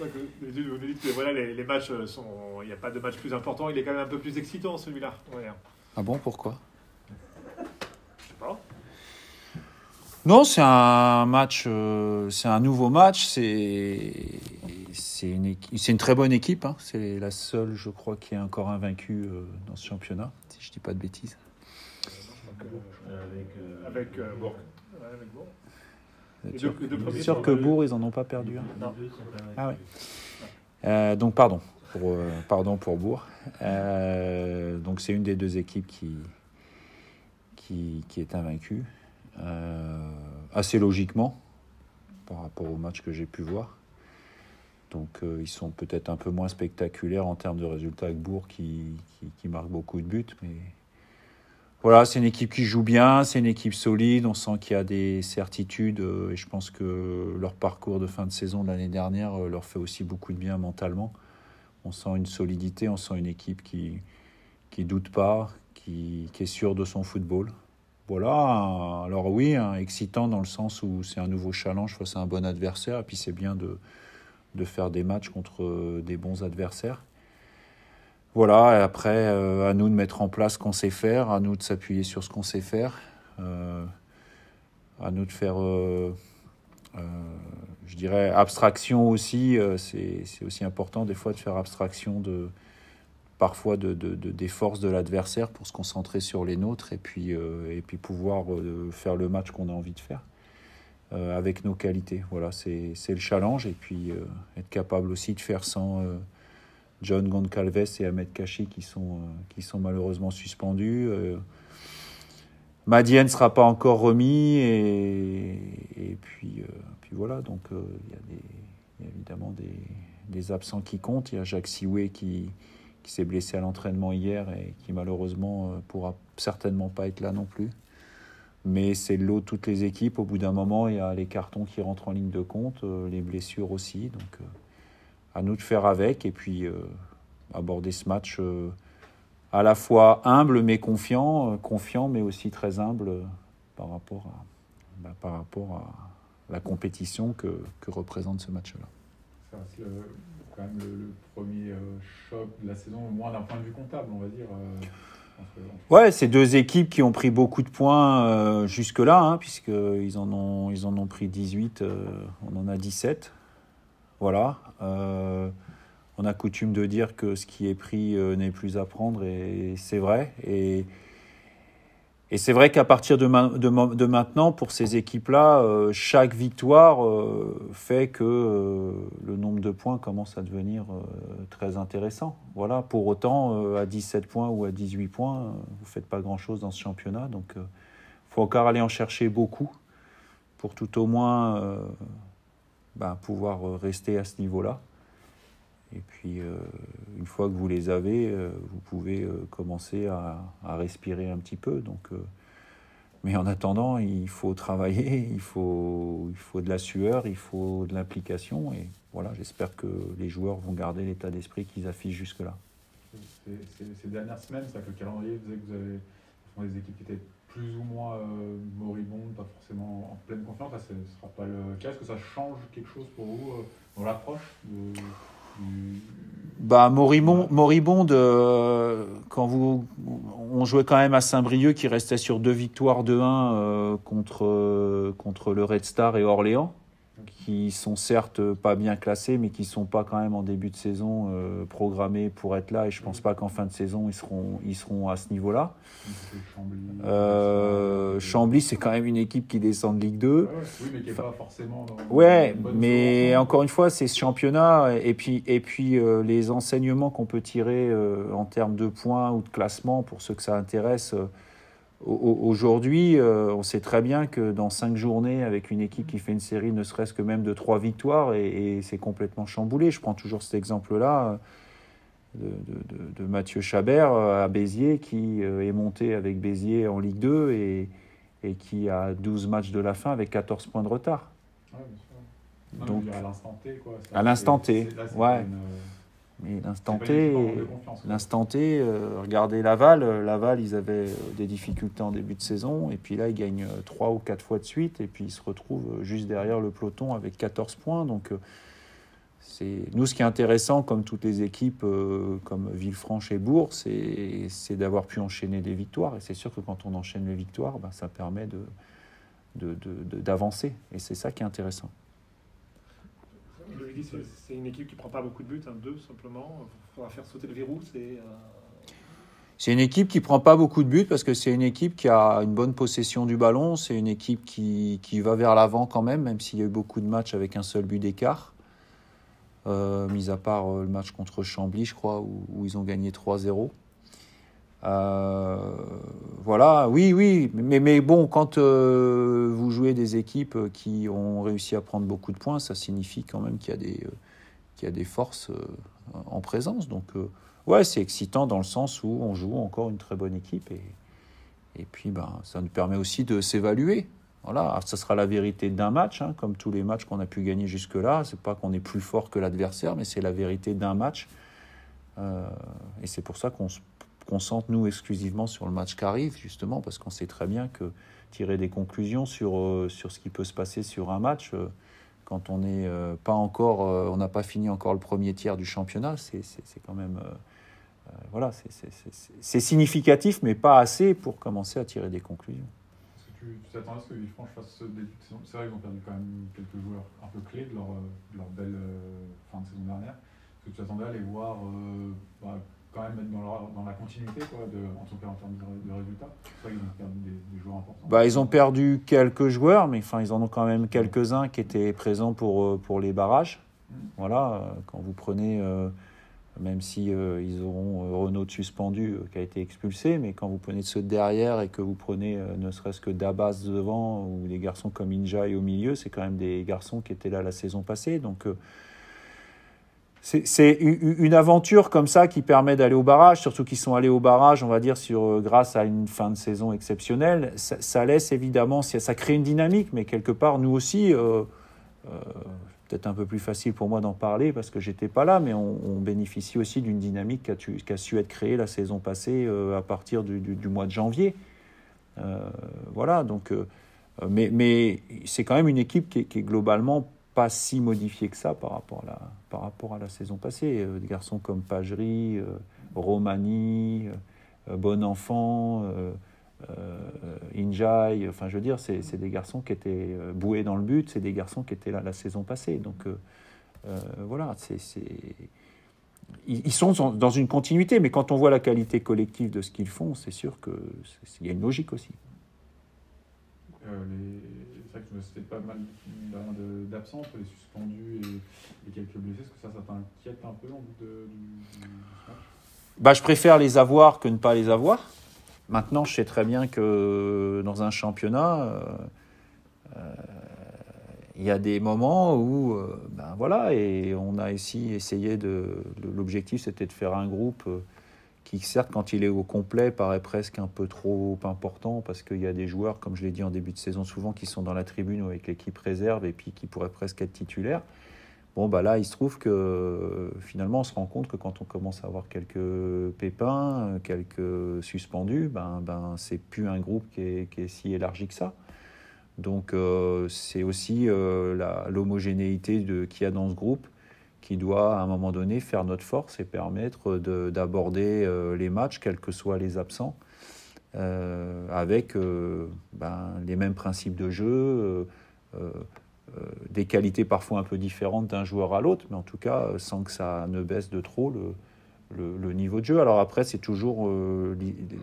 vrai que vous dites que voilà, les matchs il n'y a pas de match plus important, il est quand même un peu plus excitant celui-là. Ouais. Ah bon, pourquoi? Je sais pas. Non, c'est un match, c'est un nouveau match. C'est une très bonne équipe. Hein. C'est la seule, je crois, qui est encore invaincue dans ce championnat, si je dis pas de bêtises. Avec Bourg. Ouais, avec Bourg. Je suis sûr que Bourg, ils en ont pas perdu un. Non. Ah ouais. Donc pardon pour Bourg. Donc c'est une des deux équipes qui est invaincue. Assez logiquement par rapport au match que j'ai pu voir. Donc ils sont peut-être un peu moins spectaculaires en termes de résultats que Bourg qui marque beaucoup de buts, mais voilà, c'est une équipe qui joue bien, c'est une équipe solide, on sent qu'il y a des certitudes et je pense que leur parcours de fin de saison de l'année dernière leur fait aussi beaucoup de bien mentalement. On sent une solidité, on sent une équipe qui doute pas, qui est sûre de son football. Voilà, alors oui, excitant dans le sens où c'est un nouveau challenge face à un bon adversaire, et puis c'est bien de faire des matchs contre des bons adversaires. Voilà, et après, à nous de mettre en place ce qu'on sait faire, à nous de s'appuyer sur ce qu'on sait faire, à nous de faire, je dirais, abstraction aussi. C'est aussi important des fois de faire abstraction parfois des forces de l'adversaire pour se concentrer sur les nôtres et puis pouvoir faire le match qu'on a envie de faire avec nos qualités. Voilà, c'est le challenge et puis être capable aussi de faire sans John Goncalves et Ahmed Kachi qui sont malheureusement suspendus. Madien ne sera pas encore remis et puis voilà, donc il y a évidemment des absents qui comptent. Il y a Jacques Sioué qui s'est blessé à l'entraînement hier et qui malheureusement pourra certainement pas être là non plus. Mais c'est le lot de toutes les équipes. Au bout d'un moment, il y a les cartons qui rentrent en ligne de compte, les blessures aussi. Donc à nous de faire avec et puis aborder ce match à la fois humble mais confiant mais aussi très humble par rapport à la compétition que représente ce match-là. Ça reste quand même le premier choc de la saison, au moins d'un point de vue comptable, on va dire. Ouais, c'est deux équipes qui ont pris beaucoup de points jusque-là, puisqu'ils en ont pris 18, on en a 17. Voilà. On a coutume de dire que ce qui est pris n'est plus à prendre, et c'est vrai. Et c'est vrai qu'à partir de maintenant, pour ces équipes-là, chaque victoire fait que le nombre de points commence à devenir très intéressant. Voilà. Pour autant, à 17 points ou à 18 points, vous ne faites pas grand-chose dans ce championnat. Donc, il faut encore aller en chercher beaucoup pour tout au moins pouvoir rester à ce niveau-là. Et puis, une fois que vous les avez, vous pouvez commencer à respirer un petit peu. Donc, mais en attendant, il faut travailler, il faut de la sueur, il faut de l'implication. Et voilà, j'espère que les joueurs vont garder l'état d'esprit qu'ils affichent jusque-là. Ces dernières semaines, ça, que le calendrier faisait que vous avez des équipes qui étaient plus ou moins moribondes, pas forcément en pleine confiance. Là, ce ne sera pas le cas. Est-ce que ça change quelque chose pour vous dans l'approche moribonde, quand on jouait quand même à Saint-Brieuc qui restait sur 2 victoires de 1 contre le Red Star et Orléans, qui sont certes pas bien classés, mais qui sont pas quand même en début de saison programmés pour être là, et je pense pas qu'en fin de saison ils seront à ce niveau-là. Chambly, c'est quand même une équipe qui descend de Ligue 2. Oui, mais qui n'est pas forcément dans mais zone. Encore une fois, c'est ce championnat et puis les enseignements qu'on peut tirer en termes de points ou de classement pour ceux que ça intéresse. Aujourd'hui, on sait très bien que dans 5 journées, avec une équipe qui fait une série ne serait-ce que même de 3 victoires, et c'est complètement chamboulé. Je prends toujours cet exemple-là de Mathieu Chabert à Béziers, qui est monté avec Béziers en Ligue 2 et qui a 12 matchs de la fin avec 14 points de retard. Ouais, bien sûr. Donc, à l'instant T, quoi. À l'instant T, ouais. Mais l'instant T, regardez Laval, ils avaient des difficultés en début de saison, et puis là, ils gagnent 3 ou 4 fois de suite, et puis ils se retrouvent juste derrière le peloton avec 14 points. Donc, Nous, ce qui est intéressant, comme toutes les équipes, comme Villefranche et Bourg, c'est d'avoir pu enchaîner des victoires. Et c'est sûr que quand on enchaîne les victoires, ça permet d'avancer. Et c'est ça qui est intéressant. C'est une équipe qui ne prend pas beaucoup de buts, 2 simplement. Il faudra faire sauter le verrou. C'est une équipe qui ne prend pas beaucoup de buts parce que c'est une équipe qui a une bonne possession du ballon. C'est une équipe qui va vers l'avant quand même s'il y a eu beaucoup de matchs avec un seul but d'écart. Mis à part le match contre Chambly, je crois, où ils ont gagné 3-0. Voilà, oui. Mais bon, quand vous jouez des équipes qui ont réussi à prendre beaucoup de points, ça signifie quand même qu'il y a des forces en présence. Donc, ouais, c'est excitant dans le sens où on joue encore une très bonne équipe. Et puis, ça nous permet aussi de s'évaluer. Voilà, ça sera la vérité d'un match, comme tous les matchs qu'on a pu gagner jusque-là. C'est pas qu'on est plus fort que l'adversaire, mais c'est la vérité d'un match. Et c'est pour ça qu'on se concentre, nous, exclusivement sur le match qui arrive, justement, parce qu'on sait très bien que tirer des conclusions sur ce qui peut se passer sur un match, quand on n'est pas encore, on n'a pas fini encore le premier tiers du championnat, c'est quand même... voilà, c'est significatif, mais pas assez pour commencer à tirer des conclusions. Tu t'attendais à ce que Villefranche fasse ce début de saison? C'est vrai qu'ils ont perdu quand même quelques joueurs un peu clés de leur belle fin de saison dernière. Est-ce que tu t'attendais à les voir quand même être dans la continuité, en tout cas en termes de résultats? C'est vrai qu'ils ont perdu des joueurs importants. Ils ont perdu quelques joueurs, mais ils en ont quand même quelques-uns qui étaient présents pour les barrages. Voilà, quand vous prenez... même si ils auront Renaud suspendu qui a été expulsé, mais quand vous prenez ceux de derrière et que vous prenez ne serait-ce que Dabas devant ou des garçons comme Inja et au milieu, c'est quand même des garçons qui étaient là la saison passée. Donc c'est une aventure comme ça qui permet d'aller au barrage, surtout qu'ils sont allés au barrage, on va dire, grâce à une fin de saison exceptionnelle. Ça laisse évidemment, ça crée une dynamique, mais quelque part, nous aussi... peut-être un peu plus facile pour moi d'en parler parce que j'étais pas là, mais on bénéficie aussi d'une dynamique qui a su être créée la saison passée à partir du mois de janvier. Voilà, donc, mais c'est quand même une équipe qui est globalement pas si modifiée que ça par rapport à la saison passée. Des garçons comme Pagerie, Romani, Bonenfant, Injai, je veux dire, c'est des garçons qui étaient boués dans le but, c'est des garçons qui étaient là la saison passée. Donc voilà, ils sont dans une continuité, mais quand on voit la qualité collective de ce qu'ils font, c'est sûr qu'il y a une logique aussi. C'est vrai que c'était pas mal d'absents, les suspendus et quelques blessés. Est-ce que ça t'inquiète un peu en bout du match? Je préfère les avoir que ne pas les avoir. Maintenant, je sais très bien que dans un championnat, il y a des moments où, voilà, et on a ici essayé l'objectif, c'était de faire un groupe qui, certes, quand il est au complet, paraît presque un peu trop important parce qu'il y a des joueurs, comme je l'ai dit en début de saison souvent, qui sont dans la tribune avec l'équipe réserve et puis qui pourraient presque être titulaires. Bon, là, il se trouve que finalement, on se rend compte que quand on commence à avoir quelques pépins, quelques suspendus, c'est plus un groupe qui est si élargi que ça. Donc, c'est aussi l'homogénéité qu'il y a dans ce groupe qui doit, à un moment donné, faire notre force et permettre d'aborder les matchs, quels que soient les absents, avec les mêmes principes de jeu, des qualités parfois un peu différentes d'un joueur à l'autre, mais en tout cas sans que ça ne baisse de trop le niveau de jeu. Alors après, c'est toujours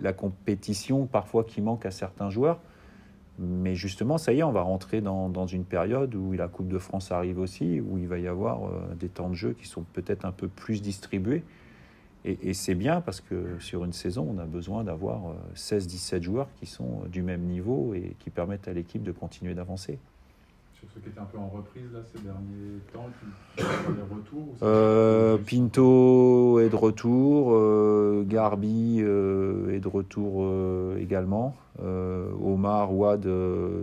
la compétition parfois qui manque à certains joueurs, mais justement, ça y est, on va rentrer dans une période où la Coupe de France arrive aussi, où il va y avoir des temps de jeu qui sont peut-être un peu plus distribués, et c'est bien parce que sur une saison, on a besoin d'avoir 16-17 joueurs qui sont du même niveau et qui permettent à l'équipe de continuer d'avancer. Sur ceux qui étaient un peu en reprise là, ces derniers temps, tu as des retours Pinto est de retour, Garbi est de retour également. Omar Ouad,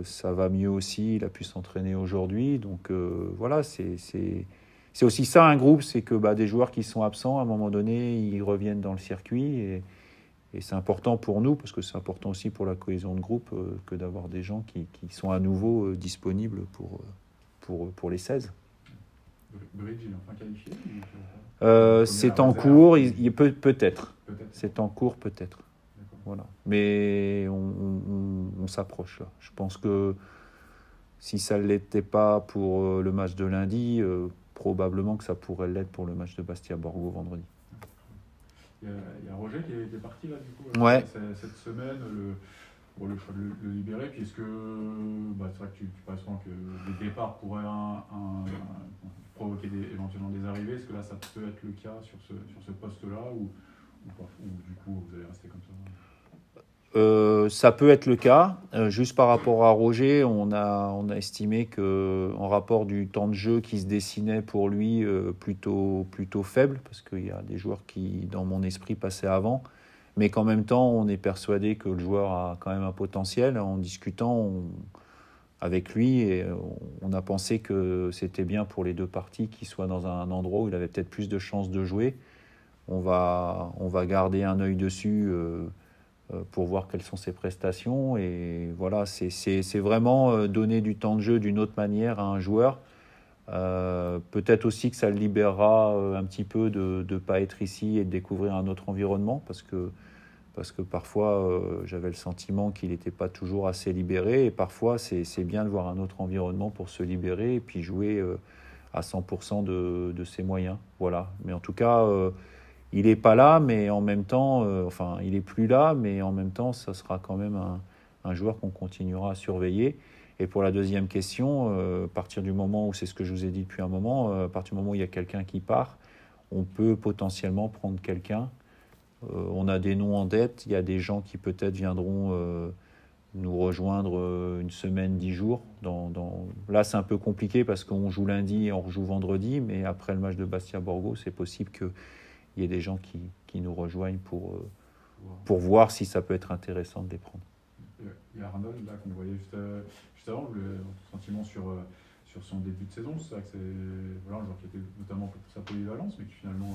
ça va mieux aussi, il a pu s'entraîner aujourd'hui. Donc voilà, c'est aussi ça un groupe, c'est que des joueurs qui sont absents, à un moment donné, ils reviennent dans le circuit. Et c'est important pour nous, parce que c'est important aussi pour la cohésion de groupe, que d'avoir des gens qui sont à nouveau disponibles pour les 16. Bridge, il est enfin qualifié C'est en cours, il peut-être. Peut-être. C'est en cours, peut-être. D'accord. Voilà. Mais on s'approche là. Je pense que si ça ne l'était pas pour le match de lundi, probablement que ça pourrait l'être pour le match de Bastia-Borgo vendredi. Il y a Roger qui est parti là du coup Ouais. cette semaine, le choix de le libérer. Puis est-ce que c'est vrai que tu parles souvent que les départs pourraient provoquer éventuellement des arrivées. Est-ce que là ça peut être le cas sur ce poste-là ou du coup vous allez rester comme ça? Ça peut être le cas. Juste par rapport à Roger, on a estimé qu'en rapport du temps de jeu qui se dessinait pour lui plutôt faible, parce qu'il y a des joueurs qui, dans mon esprit, passaient avant, mais qu'en même temps, on est persuadé que le joueur a quand même un potentiel. En discutant avec lui, et on a pensé que c'était bien pour les deux parties qu'il soit dans un endroit où il avait peut-être plus de chances de jouer. On va garder un œil dessus pour voir quelles sont ses prestations. Et voilà, c'est vraiment donner du temps de jeu d'une autre manière à un joueur. Peut-être aussi que ça le libérera un petit peu de ne pas être ici et de découvrir un autre environnement, parce que parfois j'avais le sentiment qu'il n'était pas toujours assez libéré, et parfois c'est bien de voir un autre environnement pour se libérer et puis jouer à 100% de ses moyens. Voilà. Mais en tout cas, il n'est pas là, mais en même temps, il n'est plus là, mais en même temps, ça sera quand même un joueur qu'on continuera à surveiller. Et pour la deuxième question, à partir du moment où, c'est ce que je vous ai dit depuis un moment, à partir du moment où il y a quelqu'un qui part, on peut potentiellement prendre quelqu'un. On a des noms en tête, il y a des gens qui peut-être viendront nous rejoindre une semaine, 10 jours. Là, c'est un peu compliqué parce qu'on joue lundi et on rejoue vendredi, mais après le match de Bastia-Borgo, c'est possible qu'il y ait des gens qui nous rejoignent pour voir si ça peut être intéressant de les prendre. Il y a Arnold là qu'on voyait juste avant, le sentiment sur son début de saison. C'est vrai que c'est un joueur qui était notamment pour sa polyvalence, mais qui finalement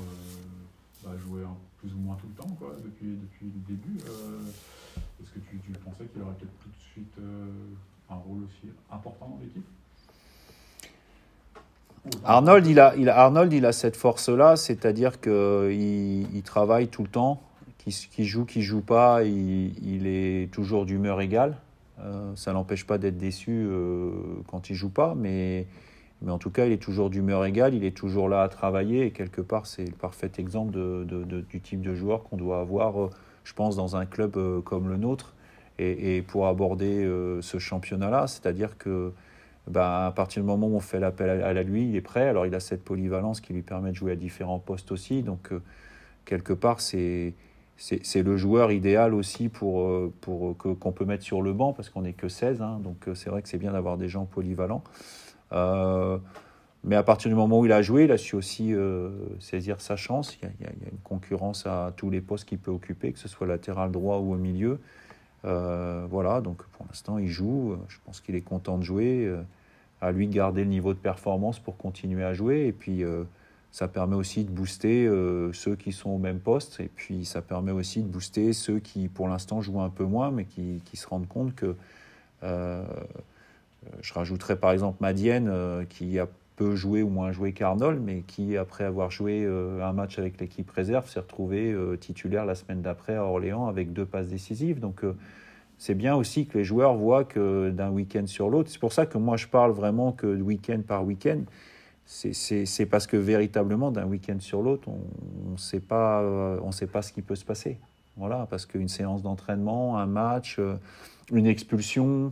jouait plus ou moins tout le temps depuis le début. Est-ce que tu pensais qu'il aurait peut-être tout de suite un rôle aussi important dans l'équipe? Arnold, il a cette force-là, c'est-à-dire qu'il travaille tout le temps, qu'il joue pas, il est toujours d'humeur égale. Ça n'empêche pas d'être déçu quand il joue pas, mais en tout cas, il est toujours d'humeur égale, il est toujours là à travailler, et quelque part, c'est le parfait exemple du type de joueur qu'on doit avoir, je pense, dans un club comme le nôtre, et pour aborder ce championnat-là, c'est-à-dire que à partir du moment où on fait l'appel à lui, il est prêt. Alors il a cette polyvalence qui lui permet de jouer à différents postes aussi. Donc quelque part, c'est le joueur idéal aussi qu'on peut mettre sur le banc, parce qu'on n'est que 16. Donc c'est vrai que c'est bien d'avoir des gens polyvalents. Mais à partir du moment où il a joué, il a su aussi saisir sa chance. Il y a une concurrence à tous les postes qu'il peut occuper, que ce soit latéral droit ou au milieu. Voilà, donc pour l'instant il joue, je pense qu'il est content de jouer, à lui de garder le niveau de performance pour continuer à jouer, et puis ça permet aussi de booster ceux qui sont au même poste, et puis ça permet aussi de booster ceux qui pour l'instant jouent un peu moins, mais qui se rendent compte que je rajouterais par exemple Madienne qui a peu joué ou moins joué qu'Arnold, mais qui, après avoir joué un match avec l'équipe réserve, s'est retrouvé titulaire la semaine d'après à Orléans avec 2 passes décisives. Donc c'est bien aussi que les joueurs voient que d'un week-end sur l'autre, c'est pour ça que moi je parle vraiment que de week-end par week-end, c'est parce que véritablement d'un week-end sur l'autre, on sait pas ce qui peut se passer. Voilà, parce qu'une séance d'entraînement, un match, une expulsion...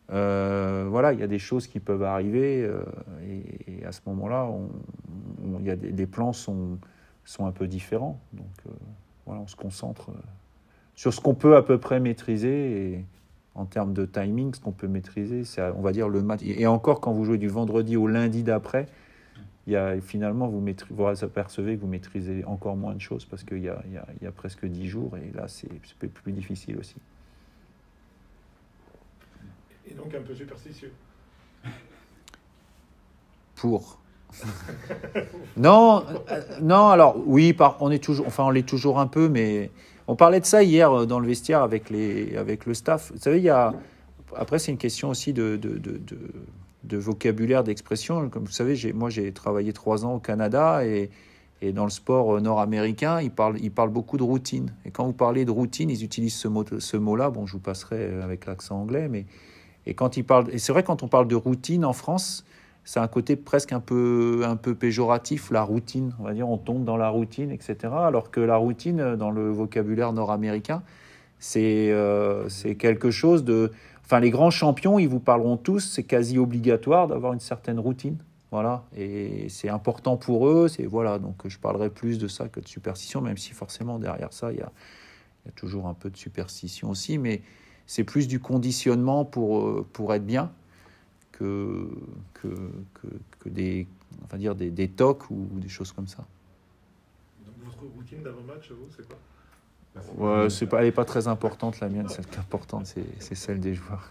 voilà, il y a des choses qui peuvent arriver et à ce moment-là, il y a des plans sont un peu différents. Donc voilà, on se concentre sur ce qu'on peut à peu près maîtriser, et en termes de timing, ce qu'on peut maîtriser, c'est, on va dire, le match. Et encore, quand vous jouez du vendredi au lundi d'après, finalement, vous apercevez que vous maîtrisez encore moins de choses, parce qu'il y a presque 10 jours, et là, c'est plus difficile aussi. Et donc un peu superstitieux. Non, alors oui, on l'est toujours un peu, mais on parlait de ça hier dans le vestiaire avec le staff. Vous savez, après c'est une question aussi vocabulaire, d'expression. Comme vous savez, moi j'ai travaillé 3 ans au Canada et dans le sport nord-américain, ils parlent beaucoup de routine. Et quand vous parlez de routine, ils utilisent ce mot-là. Bon, je vous passerai avec l'accent anglais, mais et c'est vrai, quand on parle de routine en France, c'est un côté presque un peu péjoratif, la routine. On va dire, on tombe dans la routine, etc. Alors que la routine, dans le vocabulaire nord-américain, c'est quelque chose de... Enfin, les grands champions, ils vous parleront tous, c'est quasi obligatoire d'avoir une certaine routine. Voilà, et c'est important pour eux. Voilà, donc je parlerai plus de ça que de superstition, même si forcément derrière ça, il y a toujours un peu de superstition aussi, mais c'est plus du conditionnement pour être bien que des tocs ou des choses comme ça. Donc, votre routine d'avant-match, vous, c'est quoi? Ouais, elle n'est pas très importante, la mienne. Celle qui est importante, c'est celle des joueurs.